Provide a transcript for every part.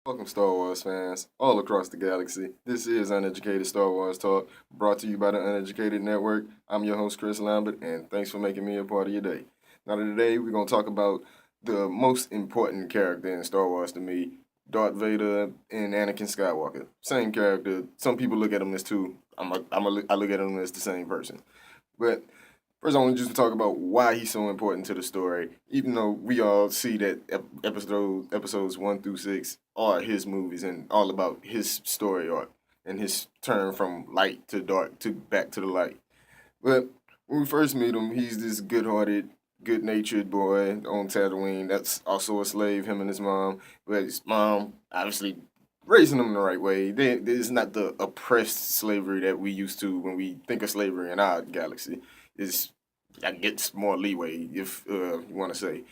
Welcome, Star Wars fans all across the galaxy. This is Uneducated Star Wars Talk, brought to you by the Uneducated Network. I'm your host, Chris Lambert, and thanks for making me a part of your day. Now, today we're going to talk about the most important character in Star Wars to me, Darth Vader and Anakin Skywalker. Same character. Some people look at them as two. I look at them as the same person. But first, I want just to talk about why he's so important to the story. Even though we all see that episodes 1 through 6 are his movies and all about his story arc and his turn from light to dark to back to the light. But when we first meet him, he's this good-hearted, good-natured boy on Tatooine. That's also a slave, him and his mom. But his mom, obviously, raising him the right way. It's not the oppressed slavery that we used to when we think of slavery in our galaxy. It's I gets more leeway if you want to say.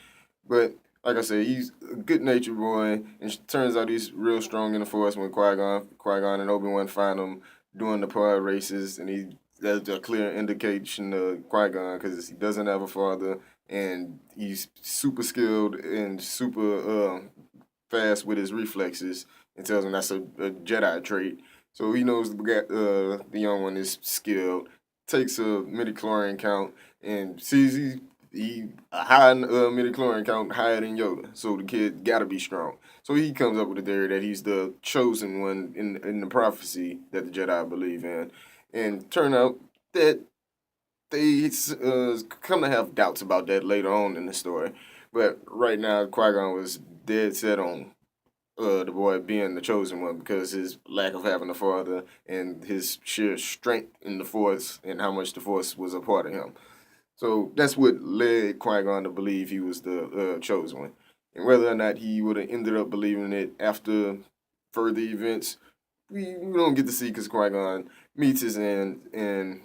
But like I said, he's a good natured boy, and turns out he's real strong in the force when Qui Gon and Obi-Wan find him doing the pod races, and that's a clear indication of Qui-Gon because he doesn't have a father, and he's super skilled and super fast with his reflexes, and tells him that's a Jedi trait. So he knows the young one is skilled. Takes a midi-chlorian count and sees he a high midi-chlorian count higher than Yoda. So the kid gotta be strong. So he comes up with a theory that he's the chosen one in the prophecy that the Jedi believe in. And turn out that they come to have doubts about that later on in the story. But right now, Qui-Gon was dead set on the boy being the chosen one because his lack of having a father and his sheer strength in the Force and how much the Force was a part of him. So that's what led Qui Gon to believe he was the chosen one. And whether or not he would have ended up believing it after further events, we don't get to see because Qui Gon meets his end, and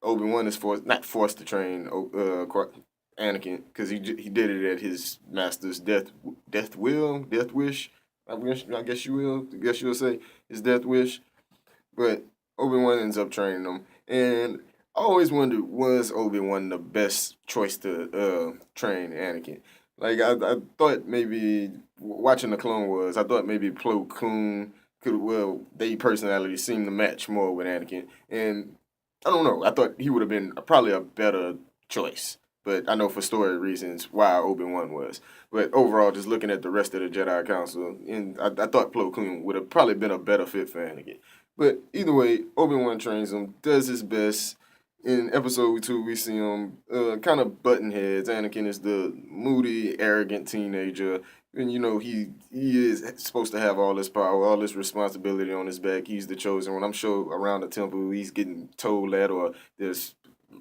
Obi Wan is not forced to train Anakin because he did it at his master's death wish. I guess you will. I guess you'll say his death wish. But Obi Wan ends up training him, and I always wondered, was Obi Wan the best choice to train Anakin? Like I thought maybe watching the Clone Wars, I thought maybe Plo Koon could they personality seemed to match more with Anakin, and I don't know. I thought he would have been probably a better choice. But I know for story reasons why Obi-Wan was. But overall, just looking at the rest of the Jedi Council, and I thought Plo Koon would have probably been a better fit for Anakin. But either way, Obi-Wan trains him, does his best. In episode 2, we see him kind of button heads. Anakin is the moody, arrogant teenager. And he is supposed to have all this power, all this responsibility on his back. He's the chosen one. I'm sure around the temple he's getting told that, or there's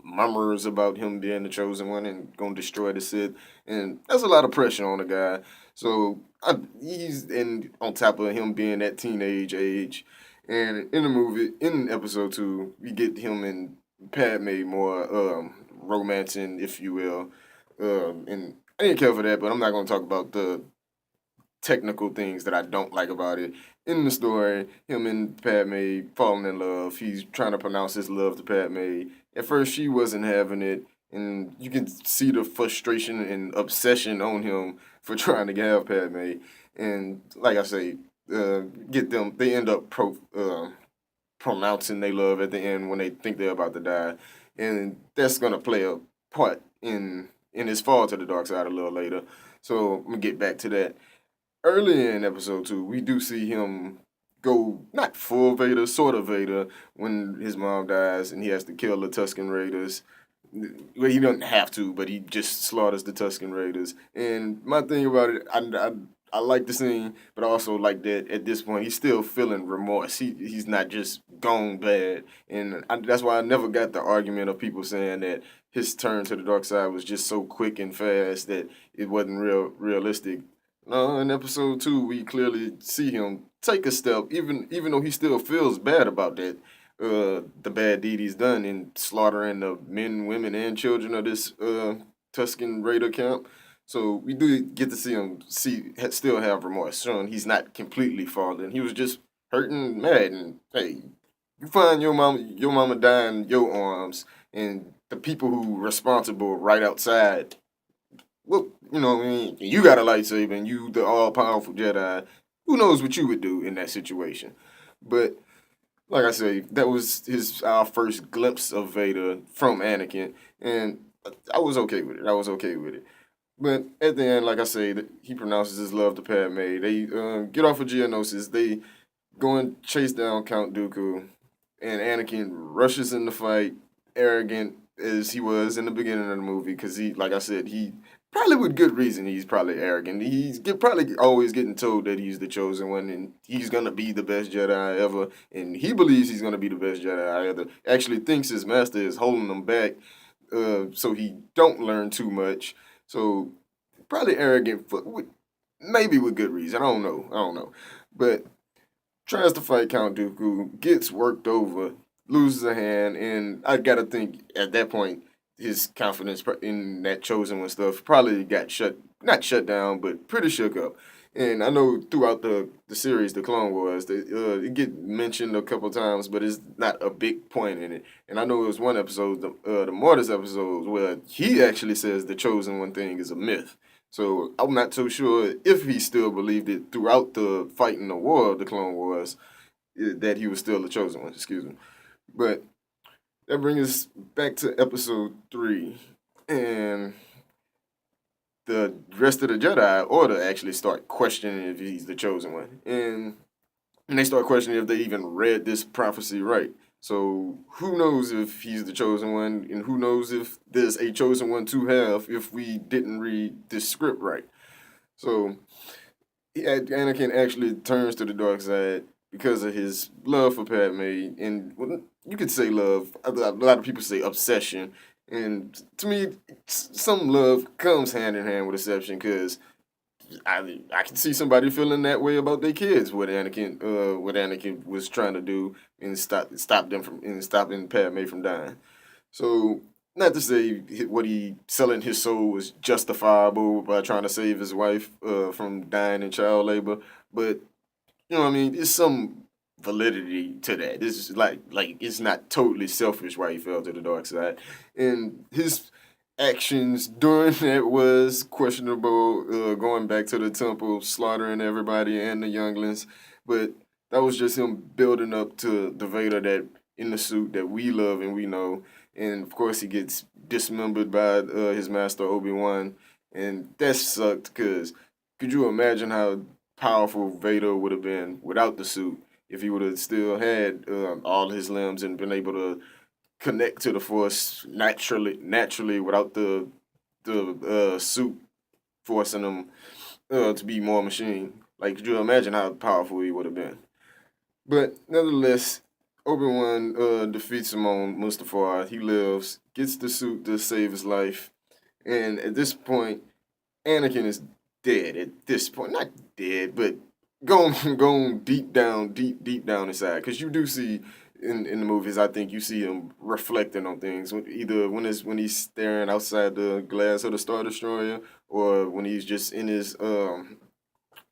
murmurs about him being the chosen one and gonna destroy the Sith, and that's a lot of pressure on the guy. So he's in on top of him being that teenage age, and in the movie, in episode 2, we get him and Padme more romancing, if you will. And I didn't care for that, but I'm not gonna talk about the technical things that I don't like about it. In the story, him and Padme falling in love. He's trying to pronounce his love to Padme. At first, she wasn't having it, and you can see the frustration and obsession on him for trying to have Padme. And like I say, get them. They end up pronouncing they love at the end when they think they're about to die, and that's gonna play a part in his fall to the dark side a little later. So I'm gonna get back to that. Early in episode 2, we do see him go not full Vader, sort of Vader, when his mom dies and he has to kill the Tusken Raiders. Well, he doesn't have to, but he just slaughters the Tusken Raiders. And my thing about it, I like the scene, but I also like that at this point he's still feeling remorse. He's not just gone bad, and that's why I never got the argument of people saying that his turn to the dark side was just so quick and fast that it wasn't realistic. No, in episode 2, we clearly see him take a step, even though he still feels bad about that, the bad deed he's done in slaughtering the men, women, and children of this Tusken Raider camp. So we do get to see him still have remorse, showing he's not completely fallen. He was just hurting, mad, and hey, you find your mama dying in your arms, and the people who responsible right outside. Well, you know, what I mean, you got a lightsaber and you the all powerful Jedi. who knows what you would do in that situation. But like I say, that was his our first glimpse of Vader from Anakin, and I was okay with it. I was okay with it. But at the end, like I say, he pronounces his love to Padme. They get off of Geonosis. They go and chase down Count Dooku, and Anakin rushes in the fight, arrogant as he was in the beginning of the movie. Because he, like I said, he probably with good reason. He's probably arrogant. Probably always getting told that he's the chosen one and he's gonna be the best Jedi ever, and he believes he's gonna be the best Jedi ever. Actually, thinks his master is holding him back, so he don't learn too much. So probably arrogant, maybe with good reason. I don't know. I don't know, but tries to fight Count Dooku, gets worked over, loses a hand, and I gotta think at that point his confidence in that chosen one stuff probably got not shut down, but pretty shook up. And I know throughout the series, the Clone Wars, it get mentioned a couple times, but it's not a big point in it. And I know it was one episode, the Mortis episode, where he actually says the chosen one thing is a myth. So I'm not so sure if he still believed it throughout the fight in the war of the Clone Wars that he was still the chosen one. Excuse me, but that brings us back to episode 3, and the rest of the Jedi Order actually start questioning if he's the chosen one, and they start questioning if they even read this prophecy right. So who knows if he's the chosen one, and who knows if there's a chosen one to have if we didn't read this script right. So Anakin actually turns to the dark side because of his love for Padme, and well, you could say love. A lot of people say obsession, and to me, some love comes hand in hand with deception. Because I can see somebody feeling that way about their kids. What Anakin was trying to do and stop them from and stopping Padme from dying. So not to say what he selling his soul was justifiable by trying to save his wife from dying in child labor, but you know what I mean. There's some validity to that. This is like it's not totally selfish why he fell to the dark side, and his actions during that was questionable. Going back to the temple, slaughtering everybody and the younglings, but that was just him building up to the Vader that in the suit that we love and we know. And of course, he gets dismembered by his master Obi-Wan, and that sucked. Cause could you imagine how powerful Vader would have been without the suit if he would have still had all his limbs and been able to connect to the Force naturally without the suit forcing him to be more machine. Like, could you imagine how powerful he would have been? But nevertheless, Obi Wan defeats him on Mustafar. He lives, gets the suit to save his life, and at this point, Anakin is dead. At this point, not dead, but going going deep down inside. Because you do see in the movies, I think you see him reflecting on things. Either when he's staring outside the glass of the Star Destroyer, or when he's just in his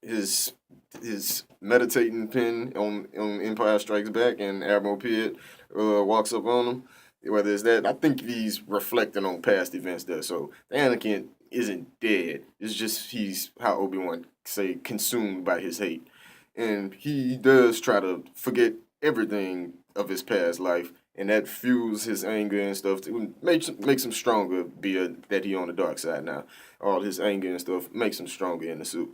his meditating pen on Empire Strikes Back, and Admiral Piet walks up on him. Whether it's that, I think he's reflecting on past events there. So Anakin isn't dead. It's just he's how Obi-Wan say consumed by his hate, and he does try to forget everything of his past life, and that fuels his anger and stuff. To makes him stronger. Be it that he on the dark side now, all his anger and stuff makes him stronger in the suit.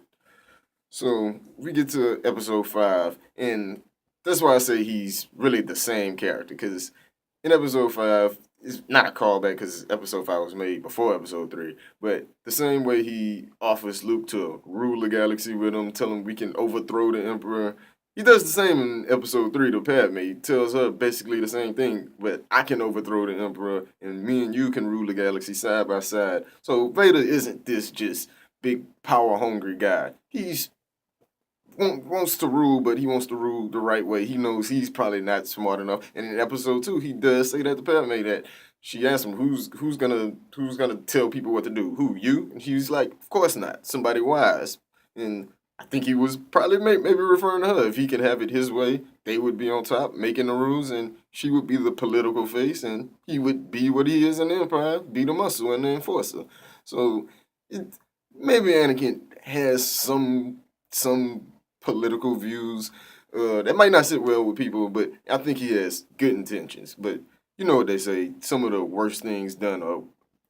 So we get to episode 5, and that's why I say he's really the same character. Because in episode 5, it's not a callback because episode 5 was made before episode 3, but the same way he offers Luke to rule the galaxy with him, tell him we can overthrow the Emperor. He does the same in episode 3 to Padme. He tells her basically the same thing, but I can overthrow the Emperor, and me and you can rule the galaxy side by side. So Vader isn't this just big power hungry guy. He's wants to rule, but he wants to rule the right way. He knows he's probably not smart enough. And in episode 2, he does say that to Padme that she asked him, "Who's gonna tell people what to do? Who, you?" And he's like, "Of course not. Somebody wise." And I think he was probably maybe referring to her. If he could have it his way, they would be on top making the rules, and she would be the political face, and he would be what he is in the Empire, be the muscle and the enforcer. So it, maybe Anakin has some political views that might not sit well with people, but I think he has good intentions. But you know what they say: some of the worst things done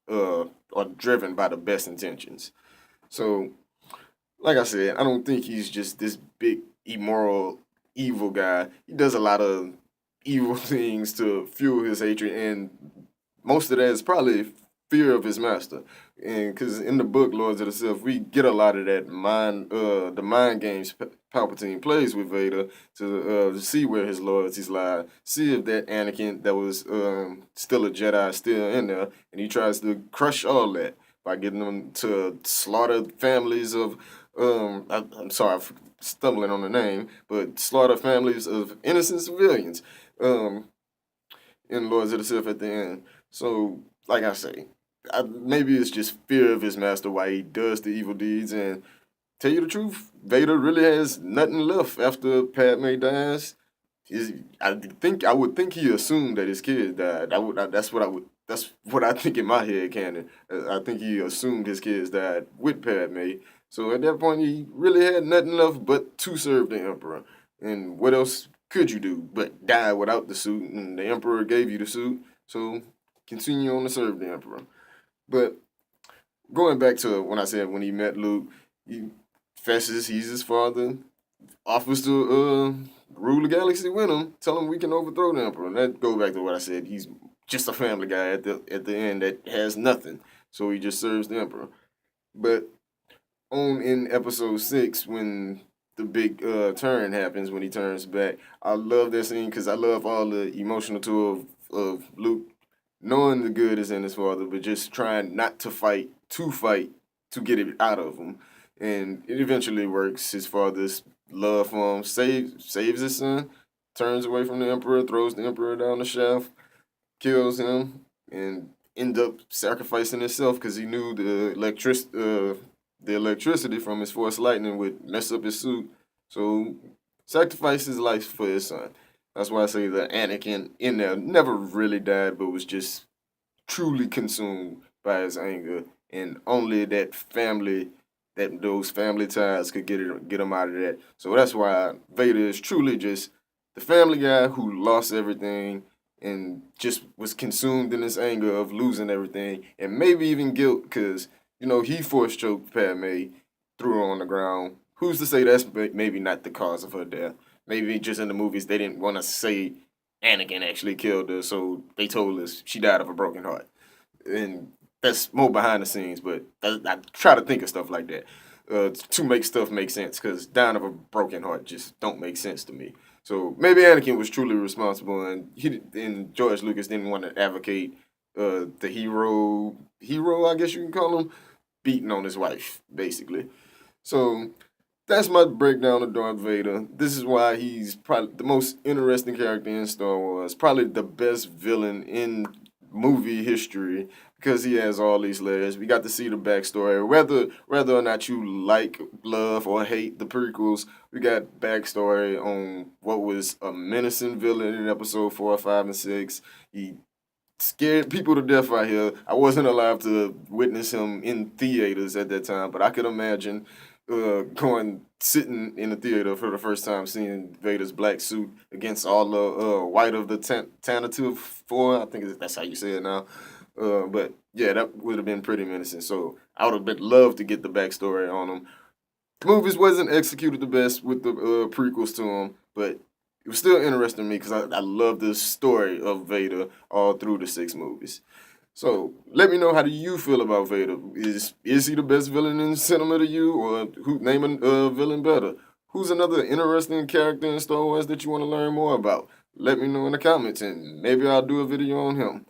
are driven by the best intentions. So, like I said, I don't think he's just this big immoral evil guy. He does a lot of evil things to fuel his hatred, and most of that is probably fear of his master. And because in the book Lords of the Sith, we get a lot of that the mind games Palpatine plays with Vader to see where his loyalties lie, see if that Anakin that was still a Jedi is still in there, and he tries to crush all that by getting them to slaughter families of I'm sorry, I'm stumbling on the name, but slaughter families of innocent civilians. Um, in Lords of the Sith at the end. So, like I say, maybe it's just fear of his master why he does the evil deeds. And tell you the truth, Vader really has nothing left after Padme dies. I would think he assumed that his kids died. That's what I think in my head canon. I think he assumed his kids died with Padme. So at that point, he really had nothing left but to serve the Emperor. And what else could you do but die without the suit? And the Emperor gave you the suit, so continue on to serve the Emperor. But going back to when I said when he met Luke, he fesses he's his father, offers to rule the galaxy with him, tell him we can overthrow the Emperor. And that goes back to what I said. He's just a family guy at the end that has nothing, so he just serves the Emperor. But on in episode 6 when the big turn happens when he turns back. I love that scene because I love all the emotional tour of Luke knowing the good is in his father, but just trying not to fight to get it out of him. And it eventually works. His father's love for him saves his son, turns away from the Emperor, throws the Emperor down the shaft, kills him, and end up sacrificing himself because he knew the electricity from his force lightning would mess up his suit. So sacrificed his life for his son. That's why I say the Anakin in there never really died, but was just truly consumed by his anger, and only those family ties could get him out of that. So that's why Vader is truly just the family guy who lost everything and just was consumed in his anger of losing everything, and maybe even guilt because he force choked Padme, threw her on the ground. Who's to say that's maybe not the cause of her death? Maybe just in the movies they didn't want to say Anakin actually killed her, so they told us she died of a broken heart. And that's more behind the scenes, but I try to think of stuff like that to make stuff make sense, because dying of a broken heart just don't make sense to me. So maybe Anakin was truly responsible, and George Lucas didn't want to advocate the hero, I guess you can call him, beating on his wife, basically. So that's my breakdown of Darth Vader. This is why he's probably the most interesting character in Star Wars, probably the best villain in movie history because he has all these layers. We got to see the backstory, whether or not you like, love, or hate the prequels. We got backstory on what was a menacing villain in episode 4, 5, and 6. He scared people to death out here. I wasn't alive to witness him in theaters at that time, but I could imagine going sitting in the theater for the first time, seeing Vader's black suit against all the white of the Tanative Four. I think that's how you say it now. But yeah, that would have been pretty menacing. So I would have been loved to get the backstory on him. The movies wasn't executed the best with the prequels to them, but it was still interesting to me because I love the story of Vader all through the 6 movies. So let me know, how do you feel about Vader? Is he the best villain in cinema to you, or who name a villain better? Who's another interesting character in Star Wars that you want to learn more about? Let me know in the comments, and maybe I'll do a video on him.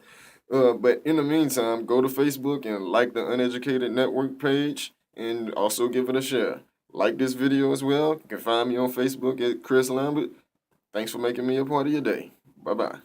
But in the meantime, go to Facebook and like the Uneducated Network page, and also give it a share. Like this video as well. You can find me on Facebook at Chris Lambert. Thanks for making me a part of your day. Bye bye.